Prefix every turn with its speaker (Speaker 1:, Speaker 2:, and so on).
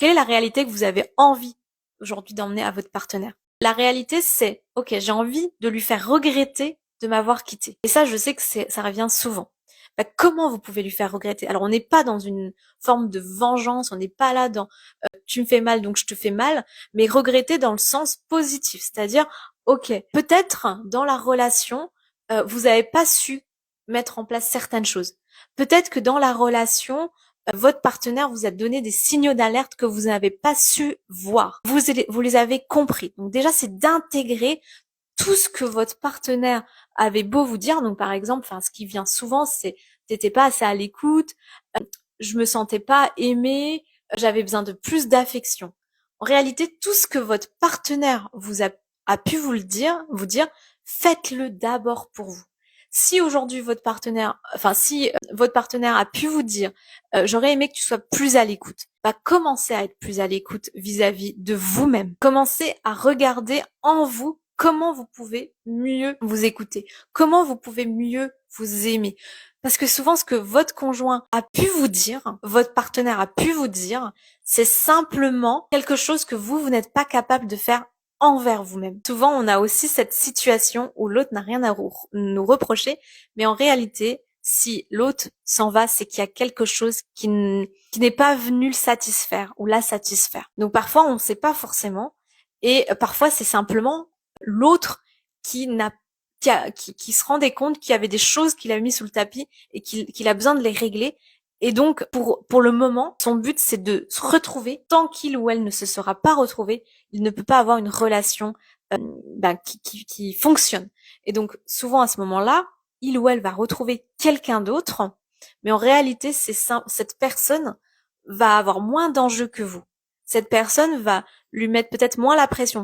Speaker 1: Quelle est la réalité que vous avez envie aujourd'hui d'emmener à votre partenaire? La réalité, c'est, ok, j'ai envie de lui faire regretter de m'avoir quitté. Et ça, je sais que ça revient souvent. Bah, comment vous pouvez lui faire regretter? Alors, on n'est pas dans une forme de vengeance, on n'est pas là dans tu me fais mal, donc je te fais mal, mais regretter dans le sens positif, c'est-à-dire, ok, peut-être dans la relation, vous n'avez pas su mettre en place certaines choses. Peut-être que dans la relation, votre partenaire vous a donné des signaux d'alerte que vous n'avez pas su voir. Vous les avez compris. Donc déjà, c'est d'intégrer tout ce que votre partenaire avait beau vous dire. Donc par exemple, enfin, ce qui vient souvent, c'est t'étais pas assez à l'écoute, je me sentais pas aimée, j'avais besoin de plus d'affection. En réalité, tout ce que votre partenaire a pu vous dire, faites-le d'abord pour vous. Si aujourd'hui votre partenaire, enfin si votre partenaire a pu vous dire, j'aurais aimé que tu sois plus à l'écoute, bah commencez à être plus à l'écoute vis-à-vis de vous-même. Commencez à regarder en vous comment vous pouvez mieux vous écouter, comment vous pouvez mieux vous aimer. Parce que souvent, ce que votre conjoint a pu vous dire, votre partenaire a pu vous dire, c'est simplement quelque chose que vous n'êtes pas capable de faire envers vous-même. Souvent, on a aussi cette situation où l'autre n'a rien à nous reprocher, mais en réalité, si l'autre s'en va, c'est qu'il y a quelque chose qui n'est pas venu le satisfaire ou la satisfaire. Donc parfois, on ne sait pas forcément, et parfois, c'est simplement l'autre qui n'a qui se rendait compte qu'il y avait des choses qu'il a mis sous le tapis et qu'il a besoin de les régler. Et donc, pour le moment, son but, c'est de se retrouver. Tant qu'il ou elle ne se sera pas retrouvé, il ne peut pas avoir une relation qui fonctionne. Et donc, souvent à ce moment-là, il ou elle va retrouver quelqu'un d'autre, mais en réalité, cette personne va avoir moins d'enjeux que vous. Cette personne va lui mettre peut-être moins la pression.